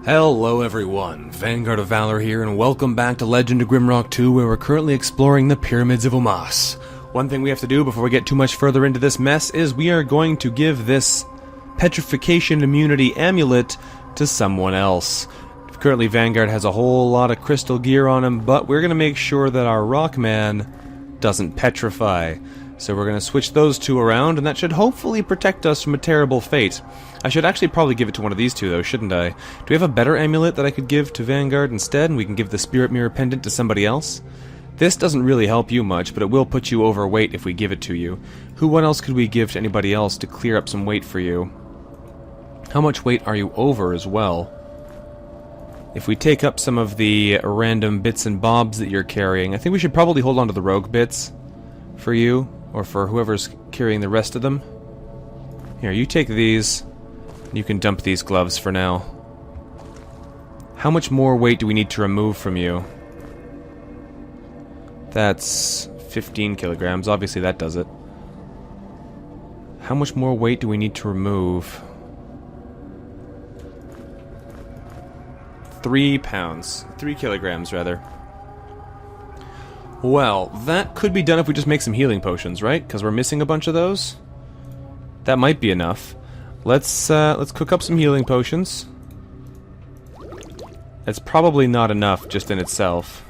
Hello everyone, Vanguard of Valor here, and welcome back to Legend of Grimrock 2, where we're currently exploring the Pyramids of Umas. One thing we have to do before we get too much further into this mess is we are going to give this Petrification Immunity Amulet to someone else. Currently Vanguard has a whole lot of crystal gear on him, but we're going to make sure that our Rockman doesn't petrify. So we're going to switch those two around, and that should hopefully protect us from a terrible fate. I should actually probably give it to one of these two, though, shouldn't I? Do we have a better amulet that I could give to Vanguard instead, and we can give the Spirit Mirror Pendant to somebody else? This doesn't really help you much, but it will put you overweight if we give it to you. What else could we give to anybody else to clear up some weight for you? How much weight are you over as well? If we take up some of the random bits and bobs that you're carrying, I think we should probably hold on to the rogue bits for you, or for whoever's carrying the rest of them. Here, you take these. You can dump these gloves for now. How much more weight do we need to remove from you? That's 15 kilograms. Obviously that does it. How much more weight do we need to remove? 3 pounds. 3 kilograms, rather. Well, that could be done if we just make some healing potions, right? Because we're missing a bunch of those. That might be enough. Let's cook up some healing potions. It's probably not enough just in itself.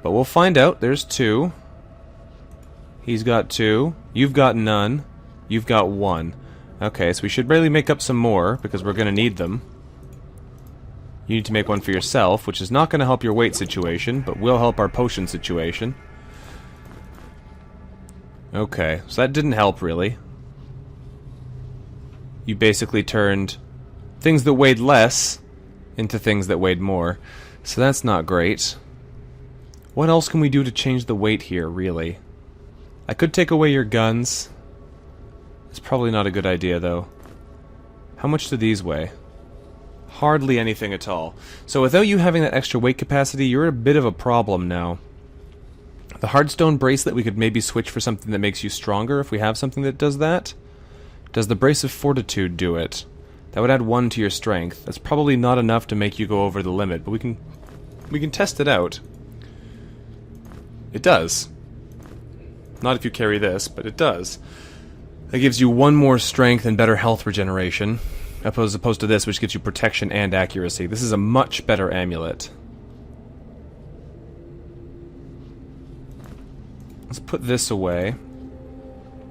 But we'll find out. There's 2. He's got 2. You've got none. You've got 1. Okay, so we should really make up some more, because we're going to need them. You need to make one for yourself, which is not going to help your weight situation, but will help our potion situation. Okay, so that didn't help, really. You basically turned things that weighed less into things that weighed more. So that's not great. What else can we do to change the weight here, really? I could take away your guns. It's probably not a good idea, though. How much do these weigh? Hardly anything at all. So without you having that extra weight capacity, you're a bit of a problem now. The Hardstone Bracelet we could maybe switch for something that makes you stronger if we have something that does that. Does the Brace of Fortitude do it? That would add 1 to your strength. That's probably not enough to make you go over the limit, but we can test it out. It does. Not if you carry this, but it does. That gives you 1 more strength and better health regeneration. As opposed to this, which gives you protection and accuracy. This is a much better amulet. Let's put this away.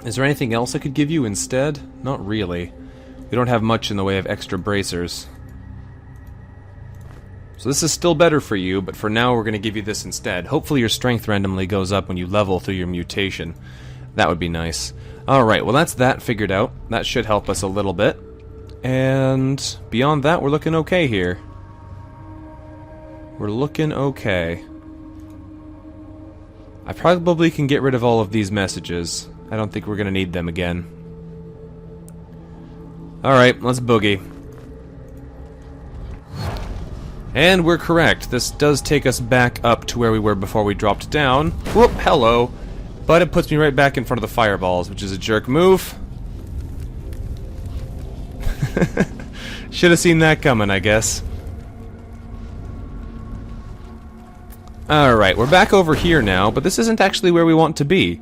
Is there anything else I could give you instead? Not really. We don't have much in the way of extra bracers. So this is still better for you, but for now we're going to give you this instead. Hopefully your strength randomly goes up when you level through your mutation. That would be nice. Alright, well that's that figured out. That should help us a little bit. And beyond that, we're looking okay here. We're looking okay. I probably can get rid of all of these messages. I don't think we're going to need them again. Alright, let's boogie. And we're correct. This does take us back up to where we were before we dropped down. Whoop, hello. But it puts me right back in front of the fireballs, which is a jerk move. Should have seen that coming, I guess. Alright, we're back over here now, but this isn't actually where we want to be.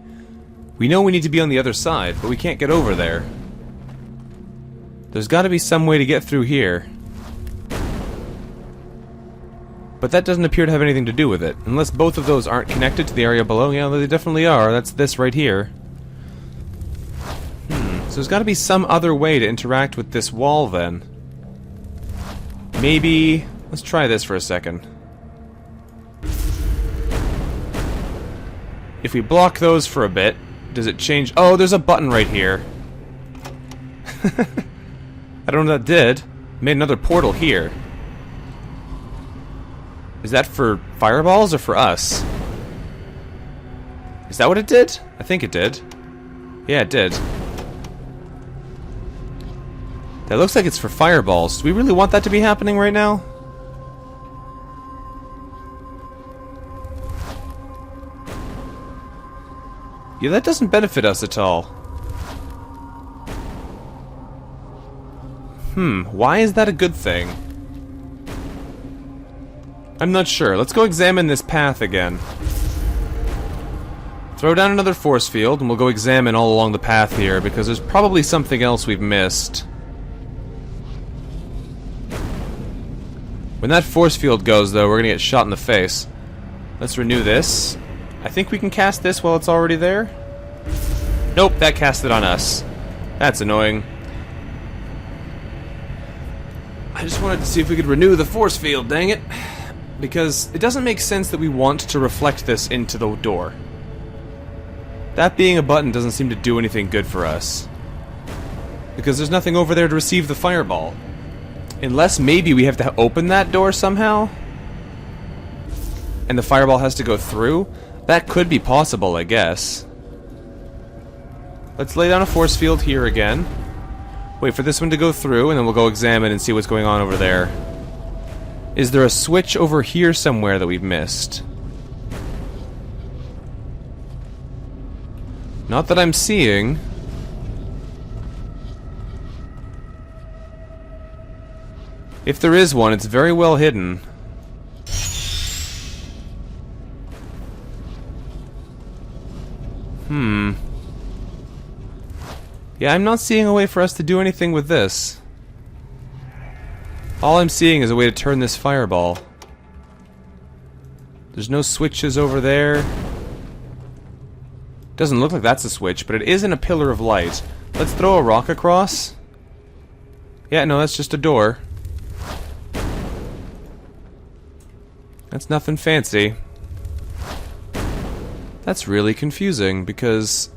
We know we need to be on the other side, but we can't get over there. There's got to be some way to get through here. But that doesn't appear to have anything to do with it. Unless both of those aren't connected to the area below. Yeah, they definitely are. That's this right here. So there's got to be some other way to interact with this wall, then. Maybe... Let's try this for a second. If we block those for a bit, does it change... Oh, there's a button right here. I don't know what that did. Made another portal here. Is that for fireballs or for us? Is that what it did? I think it did. Yeah, it did. That looks like it's for fireballs. Do we really want that to be happening right now? Yeah, that doesn't benefit us at all. Why is that a good thing? I'm not sure. Let's go examine this path again. Throw down another force field, and we'll go examine all along the path here, because there's probably something else we've missed. When that force field goes, though, we're gonna get shot in the face. Let's renew this. I think we can cast this while it's already there. Nope, that cast it on us. That's annoying. I just wanted to see if we could renew the force field, dang it. Because it doesn't make sense that we want to reflect this into the door. That being a button doesn't seem to do anything good for us. Because there's nothing over there to receive the fireball. Unless maybe we have to open that door somehow? And the fireball has to go through? That could be possible, I guess. Let's lay down a force field here again. Wait for this one to go through, and then we'll go examine and see what's going on over there. Is there a switch over here somewhere that we've missed? Not that I'm seeing. If there is one, it's very well hidden. Yeah, I'm not seeing a way for us to do anything with this. All I'm seeing is a way to turn this fireball. There's no switches over there. Doesn't look like that's a switch, but it is in a pillar of light. Let's throw a rock across. Yeah, no, that's just a door. That's nothing fancy. That's really confusing, because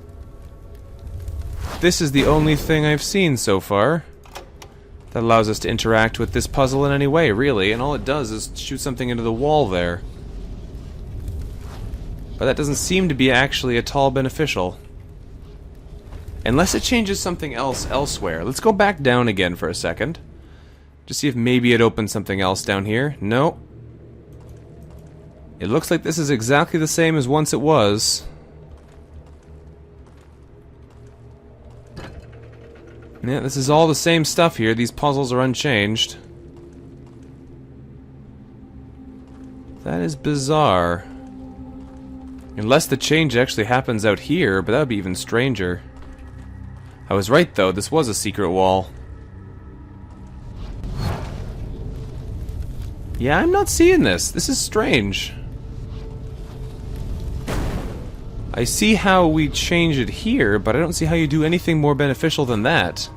this is the only thing I've seen so far that allows us to interact with this puzzle in any way, really, and all it does is shoot something into the wall there. But that doesn't seem to be actually at all beneficial. Unless it changes something else elsewhere. Let's go back down again for a second. Just see if maybe it opens something else down here. No. It looks like this is exactly the same as once it was. Yeah, this is all the same stuff here. These puzzles are unchanged. That is bizarre. Unless the change actually happens out here, but that would be even stranger. I was right, though. This was a secret wall. Yeah, I'm not seeing this. This is strange. I see how we change it here, but I don't see how you do anything more beneficial than that.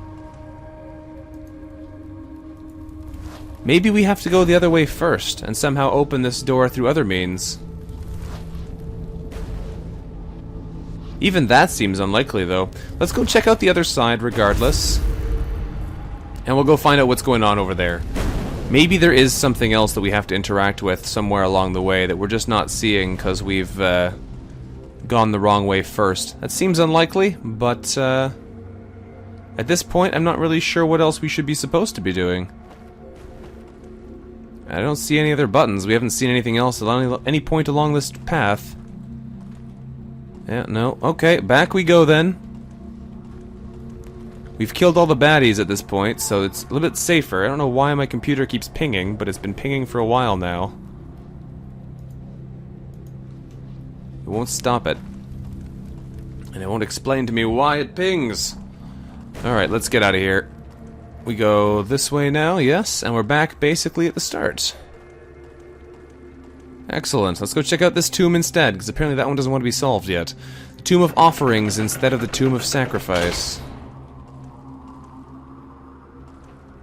Maybe we have to go the other way first, and somehow open this door through other means. Even that seems unlikely, though. Let's go check out the other side regardless. And we'll go find out what's going on over there. Maybe there is something else that we have to interact with somewhere along the way that we're just not seeing because we've gone the wrong way first. That seems unlikely, but at this point I'm not really sure what else we should be supposed to be doing. I don't see any other buttons. We haven't seen anything else at any point along this path. Yeah, no. Okay, back we go then. We've killed all the baddies at this point, so it's a little bit safer. I don't know why my computer keeps pinging, but it's been pinging for a while now. It won't stop it. And it won't explain to me why it pings. Alright, let's get out of here. We go this way now, yes, and we're back basically at the start. Excellent. Let's go check out this tomb instead, because apparently that one doesn't want to be solved yet. The Tomb of Offerings instead of the Tomb of Sacrifice.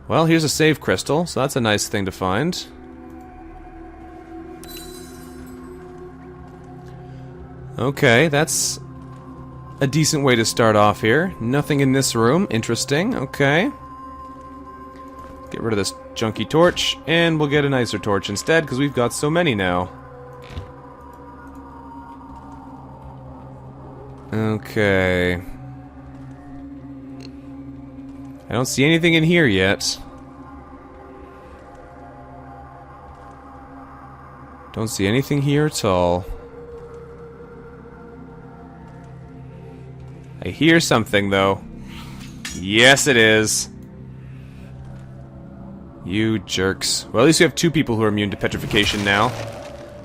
Well, here's a save crystal, so that's a nice thing to find. Okay, that's a decent way to start off here. Nothing in this room. Interesting. Okay. Get rid of this junky torch, and we'll get a nicer torch instead, because we've got so many now. Okay. I don't see anything in here yet. Don't see anything here at all. I hear something, though. Yes, it is. You jerks. Well, at least we have 2 people who are immune to petrification now.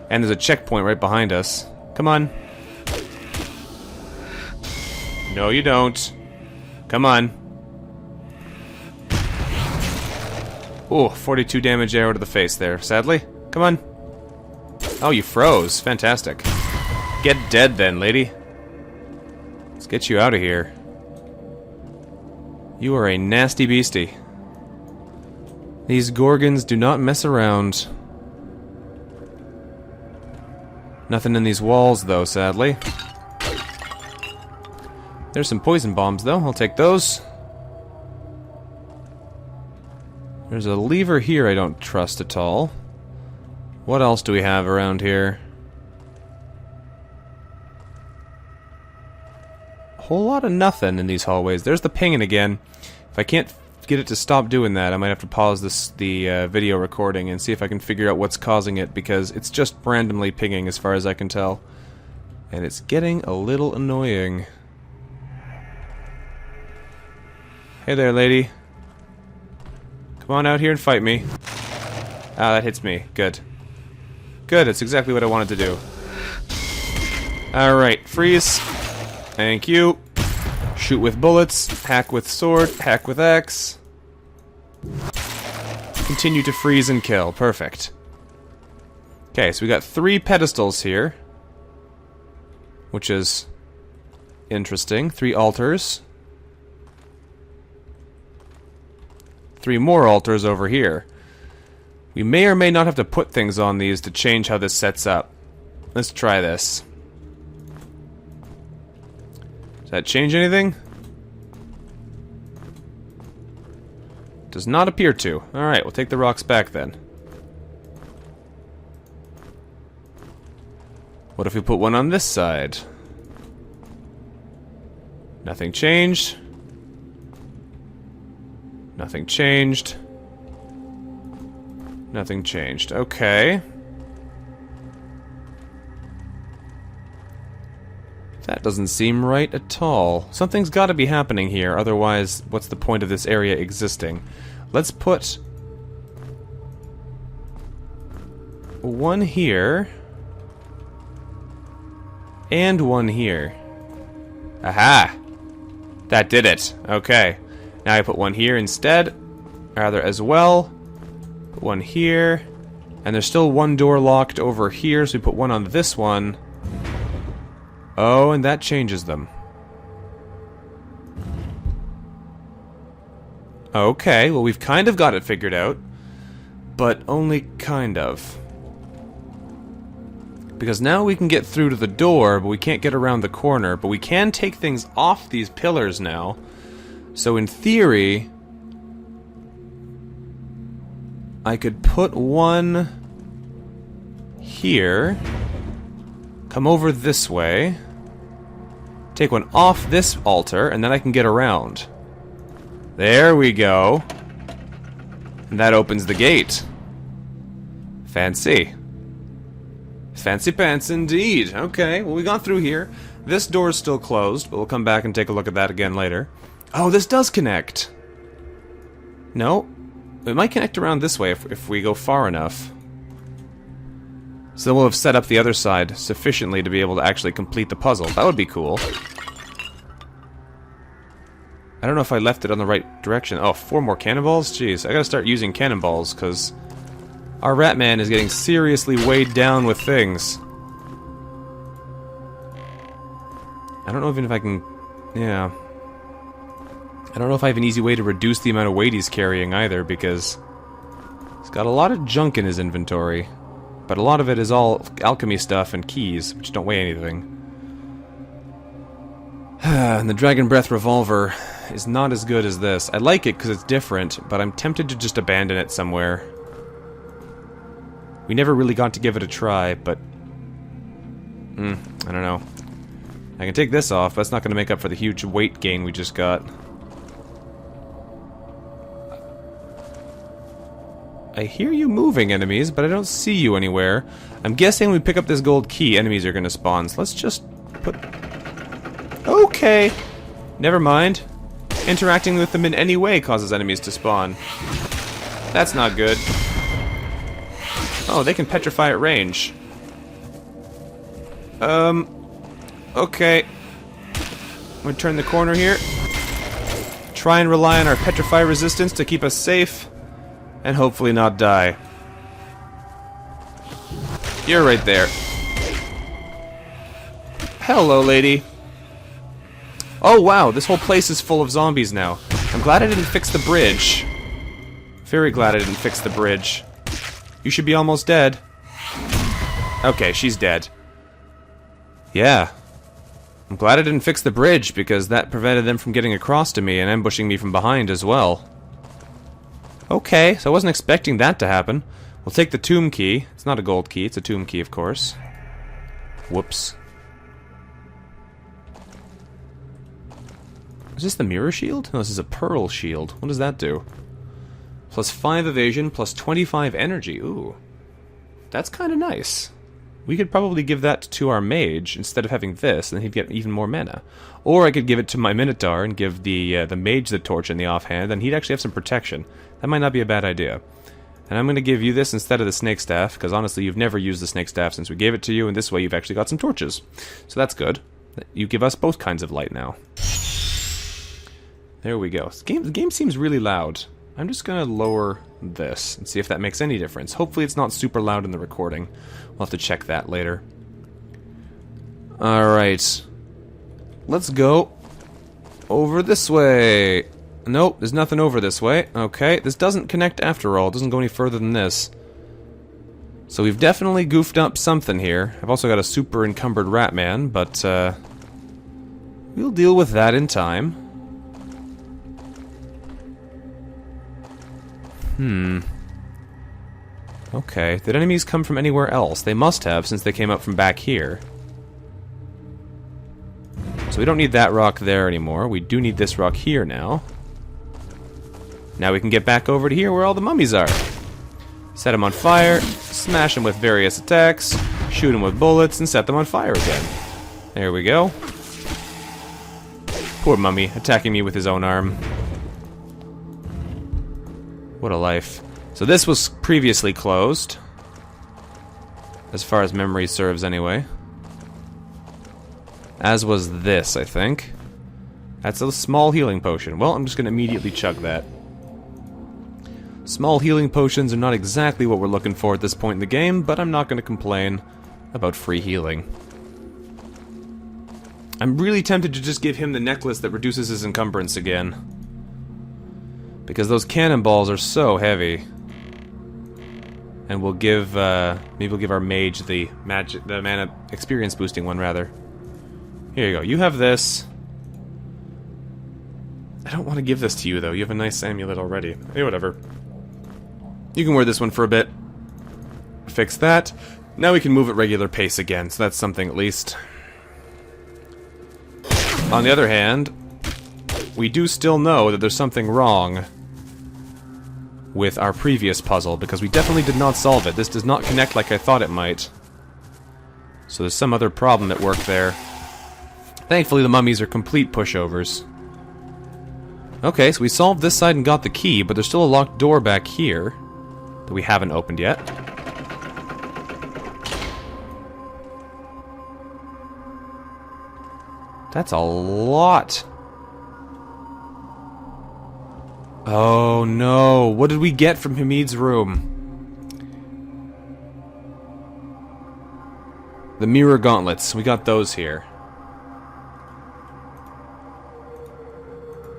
And there's a checkpoint right behind us. Come on. No, you don't. Come on. Oh, 42 damage arrow to the face there, sadly. Come on. Oh, you froze. Fantastic. Get dead then, lady. Let's get you out of here. You are a nasty beastie. These Gorgons do not mess around. Nothing in these walls, though, sadly. There's some poison bombs, though. I'll take those. There's a lever here I don't trust at all. What else do we have around here? A whole lot of nothing in these hallways. There's the pinging again. If I can't get it to stop doing that, I might have to pause the video recording and see if I can figure out what's causing it, because it's just randomly pinging as far as I can tell. And it's getting a little annoying. Hey there, lady. Come on out here and fight me. Ah, that hits me. Good. Good, that's exactly what I wanted to do. Alright, freeze. Thank you. Shoot with bullets, hack with sword, hack with axe. Continue to freeze and kill. Perfect. Okay, so we got 3 pedestals here. Which is interesting. 3 altars. 3 more altars over here. We may or may not have to put things on these to change how this sets up. Let's try this. Does that change anything? Does not appear to. Alright, we'll take the rocks back then. What if we put one on this side? Nothing changed. Nothing changed. Nothing changed. Okay. That doesn't seem right at all. Something's got to be happening here, otherwise, what's the point of this area existing? Let's put one here and one here. Aha! That did it. Okay. Now I put one here instead, rather as well. Put one here, and there's still one door locked over here, so we put one on this one. Oh, and that changes them. Okay, well we've kind of got it figured out, but only kind of. Because now we can get through to the door, but we can't get around the corner, but we can take things off these pillars now. So in theory, I could put one here, come over this way, take one off this altar, and then I can get around. There we go. And that opens the gate. Fancy. Fancy pants indeed. Okay, well we got through here. This door is still closed, but we'll come back and take a look at that again later. Oh, this does connect. No, it might connect around this way if we go far enough. So then we'll have set up the other side sufficiently to be able to actually complete the puzzle. That would be cool. I don't know if I left it on the right direction. Oh, 4 more cannonballs? Jeez, I gotta start using cannonballs, because our Ratman is getting seriously weighed down with things. I don't know even if I can... Yeah. I don't know if I have an easy way to reduce the amount of weight he's carrying either, because he's got a lot of junk in his inventory. But a lot of it is all alchemy stuff and keys, which don't weigh anything. And the Dragon Breath revolver is not as good as this. I like it because it's different, but I'm tempted to just abandon it somewhere. We never really got to give it a try, but... I don't know. I can take this off, but that's not going to make up for the huge weight gain we just got. I hear you moving, enemies, but I don't see you anywhere. I'm guessing when we pick up this gold key, enemies are going to spawn, so let's just put... Okay! Never mind. Interacting with them in any way causes enemies to spawn. That's not good. Oh, they can petrify at range. Okay. I'm gonna turn the corner here. Try and rely on our petrify resistance to keep us safe. And hopefully not die. You're right there. Hello, lady. Oh, wow, this whole place is full of zombies now. I'm glad I didn't fix the bridge. Very glad I didn't fix the bridge. You should be almost dead. Okay, she's dead. Yeah. I'm glad I didn't fix the bridge, because that prevented them from getting across to me and ambushing me from behind as well. Okay, so I wasn't expecting that to happen. We'll take the tomb key. It's not a gold key, it's a tomb key, of course. Whoops. Is this the mirror shield? No, this is a pearl shield. What does that do? Plus 5 evasion, plus 25 energy. Ooh. That's kind of nice. We could probably give that to our mage instead of having this, and then he'd get even more mana. Or I could give it to my Minotaur and give the mage the torch in the offhand, and he'd actually have some protection. That might not be a bad idea. And I'm going to give you this instead of the snake staff, because honestly you've never used the snake staff since we gave it to you, and this way you've actually got some torches. So that's good. You give us both kinds of light now. There we go. The game seems really loud. I'm just going to lower this and see if that makes any difference. Hopefully it's not super loud in the recording. We'll have to check that later. Alright. Let's go over this way. Nope, there's nothing over this way. Okay, this doesn't connect after all. It doesn't go any further than this. So we've definitely goofed up something here. I've also got a super encumbered rat man, but we'll deal with that in time. Okay, did enemies come from anywhere else? They must have, since they came up from back here. So we don't need that rock there anymore. We do need this rock here now. Now we can get back over to here where all the mummies are. Set them on fire, smash them with various attacks, shoot them with bullets, and set them on fire again. There we go. Poor mummy, attacking me with his own arm. What a life. So this was previously closed. As far as memory serves, anyway. As was this, I think. That's a small healing potion. Well, I'm just going to immediately chug that. Small healing potions are not exactly what we're looking for at this point in the game, but I'm not going to complain about free healing. I'm really tempted to just give him the necklace that reduces his encumbrance again. Because those cannonballs are so heavy. And we'll give, maybe we'll give our mage the mana experience boosting one, rather. Here you go. You have this. I don't want to give this to you, though. You have a nice amulet already. Hey, whatever. You can wear this one for a bit. Fix that. Now we can move at regular pace again, so that's something at least. On the other hand, we do still know that there's something wrong with our previous puzzle, because we definitely did not solve it. This does not connect like I thought it might. So there's some other problem at work there. Thankfully the mummies are complete pushovers. Okay, so we solved this side and got the key, but there's still a locked door back here that we haven't opened yet. That's a lot. Oh no, what did we get from Hamid's room? The mirror gauntlets, we got those here.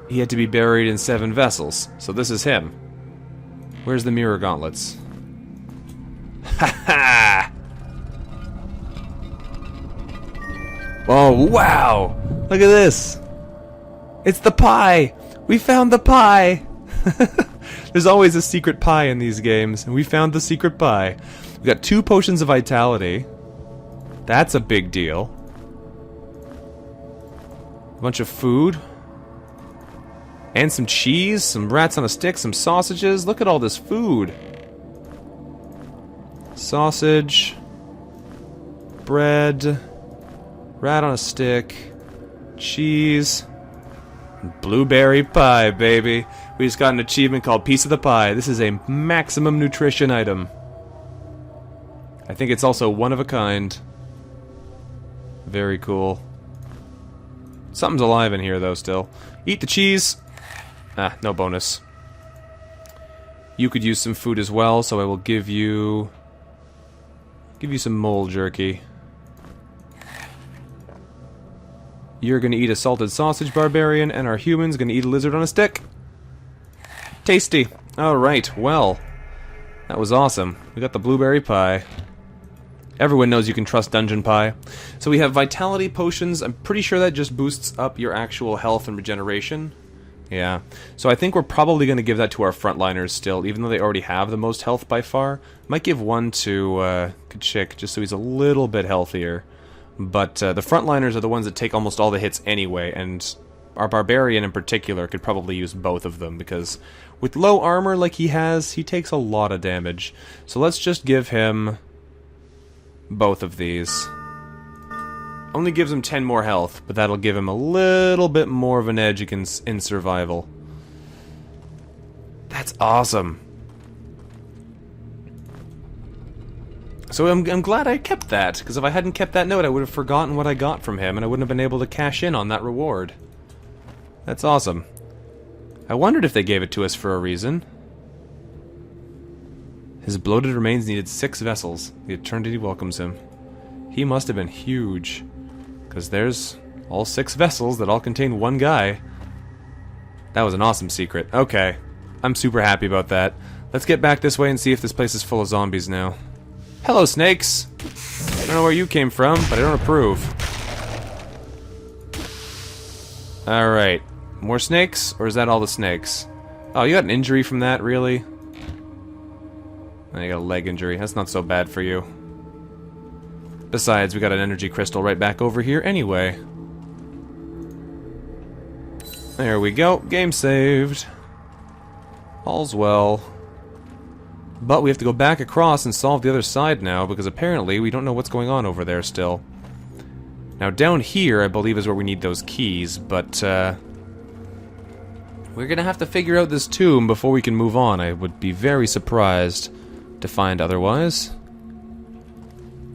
He had to be buried in 7 vessels, so this is him. Where's the mirror gauntlets? Ha ha! Oh wow! Look at this! It's the pie! We found the pie! There's always a secret pie in these games, and we found the secret pie. We got 2 potions of vitality. That's a big deal. A bunch of food. And some cheese, some rats on a stick, some sausages. Look at all this food. Sausage. Bread. Rat on a stick. Cheese. Blueberry pie, baby. We just got an achievement called Piece of the Pie. This is a maximum nutrition item. I think it's also one of a kind. Very cool. Something's alive in here, though, still. Eat the cheese. Ah, no bonus. You could use some food as well, so I will give you some mole jerky. You're gonna eat a salted sausage, barbarian, and our human's gonna eat a lizard on a stick. Tasty. Alright, well. That was awesome. We got the blueberry pie. Everyone knows you can trust Dungeon Pie. So we have vitality potions. I'm pretty sure that just boosts up your actual health and regeneration. Yeah. So I think we're probably going to give that to our frontliners still, even though they already have the most health by far. Might give one to Kachik, just so he's a little bit healthier. But the frontliners are the ones that take almost all the hits anyway, and our barbarian in particular could probably use both of them, because with low armor like he has, he takes a lot of damage. So let's just give him both of these. Only gives him 10 more health, but that'll give him a little bit more of an edge against in survival. That's awesome. So I'm glad I kept that, because if I hadn't kept that note, I would have forgotten what I got from him, and I wouldn't have been able to cash in on that reward. That's awesome. I wondered if they gave it to us for a reason. His bloated remains needed 6 vessels. The eternity welcomes him. He must have been huge, because there's all 6 vessels that all contain one guy. That was an awesome secret. Okay. I'm super happy about that. Let's get back this way and see if this place is full of zombies now. Hello, snakes! I don't know where you came from, but I don't approve. Alright. More snakes? Or is that all the snakes? Oh, you got an injury from that, really? Oh, you got a leg injury. That's not so bad for you. Besides, we got an energy crystal right back over here anyway. There we go. Game saved. All's well. But we have to go back across and solve the other side now, because apparently we don't know what's going on over there still. Now down here, I believe, is where we need those keys, but we're gonna have to figure out this tomb before we can move on. I would be very surprised to find otherwise.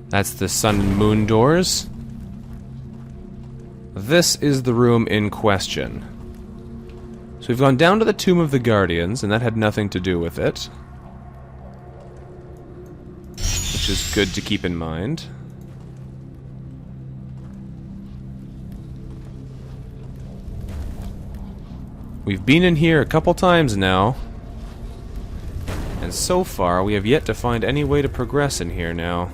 That's the sun and moon doors. This is the room in question. So we've gone down to the Tomb of the Guardians, and that had nothing to do with it. Which is good to keep in mind. We've been in here a couple times now, and so far we have yet to find any way to progress in here now.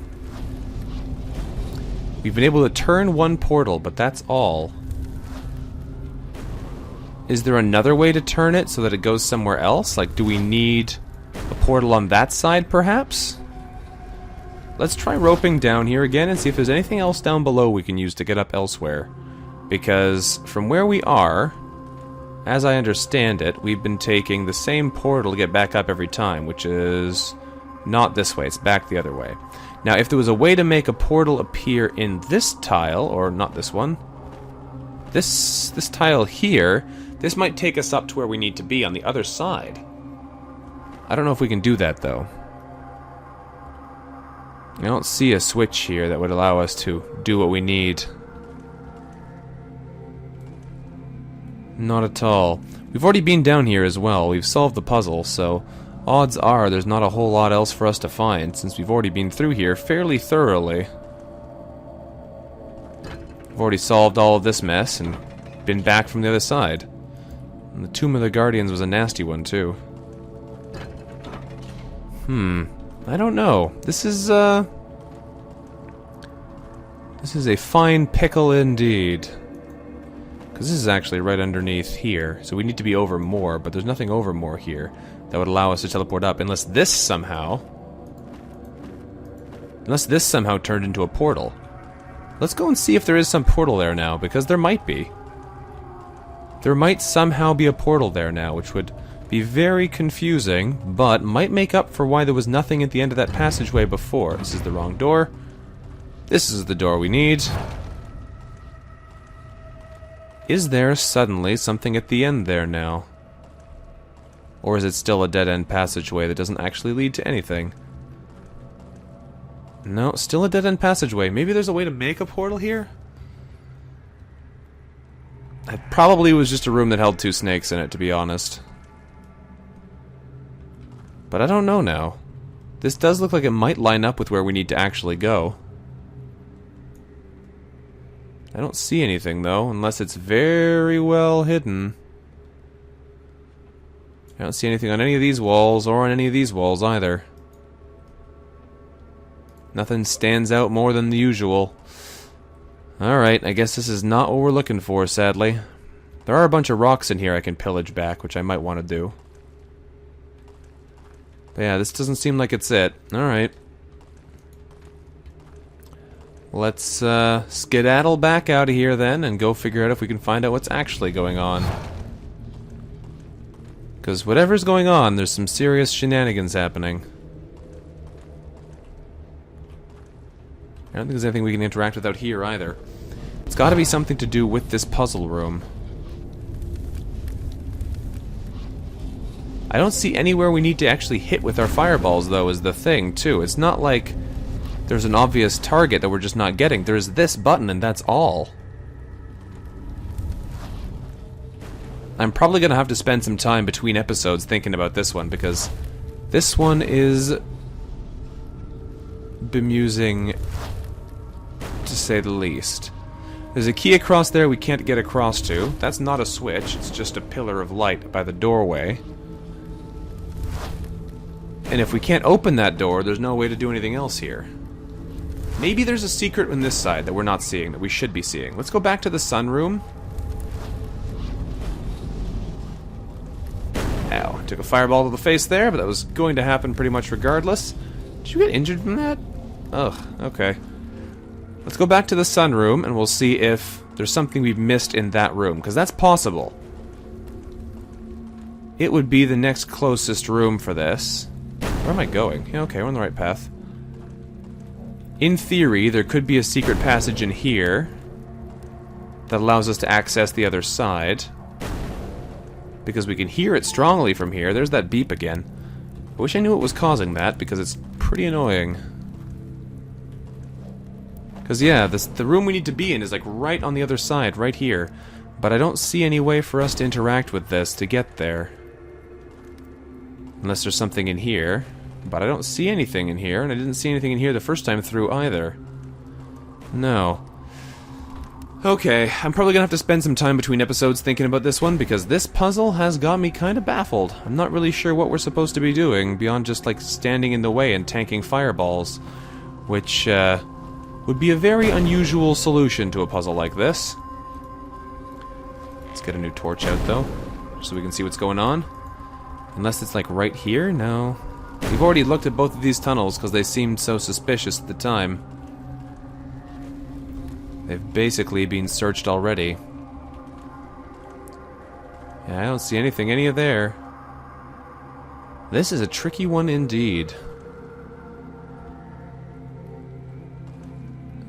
We've been able to turn one portal, but that's all. Is there another way to turn it so that it goes somewhere else? Like, do we need a portal on that side, perhaps? Let's try roping down here again and see if there's anything else down below we can use to get up elsewhere. Because from where we are, as I understand it, we've been taking the same portal to get back up every time, which is not this way, it's back the other way. Now, if there was a way to make a portal appear in this tile, or not this one, this tile here, this might take us up to where we need to be on the other side. I don't know if we can do that, though. I don't see a switch here that would allow us to do what we need. Not at all. We've already been down here as well. We've solved the puzzle, so odds are there's not a whole lot else for us to find, since we've already been through here fairly thoroughly. We've already solved all of this mess and been back from the other side. And the Tomb of the Guardians was a nasty one, too. I don't know. This is a fine pickle indeed. Because this is actually right underneath here, so we need to be over more, but there's nothing over more here that would allow us to teleport up, unless this somehow turned into a portal. Let's go and see if there is some portal there now, because there might be. There might somehow be a portal there now, which would be very confusing, but might make up for why there was nothing at the end of that passageway before. This is the wrong door. This is the door we need. Is there suddenly something at the end there now? Or is it still a dead-end passageway that doesn't actually lead to anything? No, still a dead-end passageway. Maybe there's a way to make a portal here? It probably was just a room that held 2 snakes in it, to be honest. But I don't know now. This does look like it might line up with where we need to actually go. I don't see anything, though, unless it's very well hidden. I don't see anything on any of these walls, or on any of these walls, either. Nothing stands out more than the usual. Alright, I guess this is not what we're looking for, sadly. There are a bunch of rocks in here I can pillage back, which I might want to do. But yeah, this doesn't seem like it's it. Alright. Let's skedaddle back out of here then and go figure out if we can find out what's actually going on. Because whatever's going on, there's some serious shenanigans happening. I don't think there's anything we can interact with out here either. It's got to be something to do with this puzzle room. I don't see anywhere we need to actually hit with our fireballs, though, is the thing, too. It's not like there's an obvious target that we're just not getting. There's this button, and that's all. I'm probably going to have to spend some time between episodes thinking about this one, because this one is bemusing, to say the least. There's a key across there we can't get across to. That's not a switch, it's just a pillar of light by the doorway. And if we can't open that door, there's no way to do anything else here. Maybe there's a secret on this side that we're not seeing, that we should be seeing. Let's go back to the sunroom. Ow, took a fireball to the face there, but that was going to happen pretty much regardless. Did you get injured from that? Ugh, okay. Let's go back to the sunroom, and we'll see if there's something we've missed in that room, because that's possible. It would be the next closest room for this. Where am I going? Yeah, okay, we're on the right path. In theory, there could be a secret passage in here that allows us to access the other side. Because we can hear it strongly from here. There's that beep again. I wish I knew what was causing that, because it's pretty annoying. Because, yeah, the room we need to be in is, like, right on the other side, right here. But I don't see any way for us to interact with this to get there. Unless there's something in here. But I don't see anything in here, and I didn't see anything in here the first time through either. No. Okay, I'm probably gonna have to spend some time between episodes thinking about this one, because this puzzle has got me kind of baffled. I'm not really sure what we're supposed to be doing, beyond just, like, standing in the way and tanking fireballs. Which, would be a very unusual solution to a puzzle like this. Let's get a new torch out, though, so we can see what's going on. Unless it's, like, right here? No. We've already looked at both of these tunnels because they seemed so suspicious at the time. They've basically been searched already. Yeah, I don't see anything any of there. This is a tricky one indeed.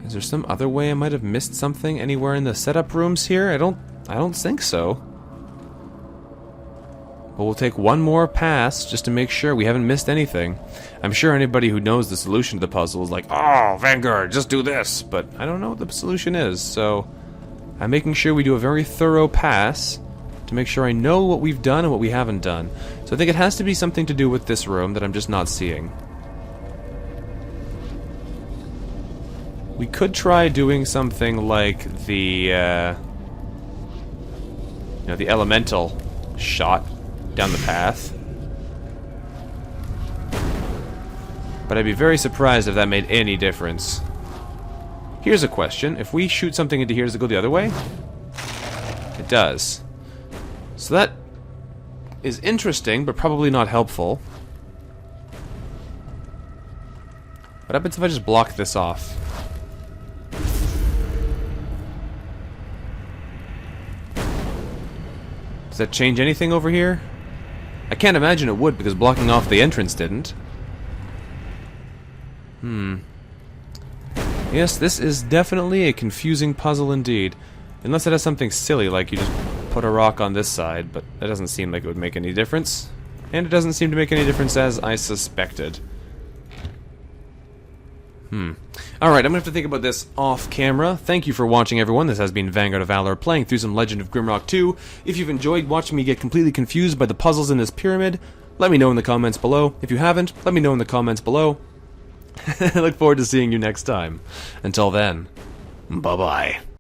Is there some other way I might have missed something anywhere in the setup rooms here? I don't think so. But we'll take one more pass just to make sure we haven't missed anything. I'm sure anybody who knows the solution to the puzzle is like, "Oh, Vanguard, just do this!" But I don't know what the solution is, so I'm making sure we do a very thorough pass to make sure I know what we've done and what we haven't done. So I think it has to be something to do with this room that I'm just not seeing. We could try doing something like the, the elemental shot down the path. But I'd be very surprised if that made any difference. Here's a question. If we shoot something into here, does it go the other way? It does. So that is interesting, but probably not helpful. What happens if I just block this off? Does that change anything over here? I can't imagine it would, because blocking off the entrance didn't. Yes, this is definitely a confusing puzzle indeed. Unless it has something silly, like you just put a rock on this side, but that doesn't seem like it would make any difference. And it doesn't seem to make any difference as I suspected. Alright, I'm gonna have to think about this off camera. Thank you for watching, everyone. This has been Vanguard of Valor playing through some Legend of Grimrock 2. If you've enjoyed watching me get completely confused by the puzzles in this pyramid, let me know in the comments below. If you haven't, let me know in the comments below. I look forward to seeing you next time. Until then, bye-bye.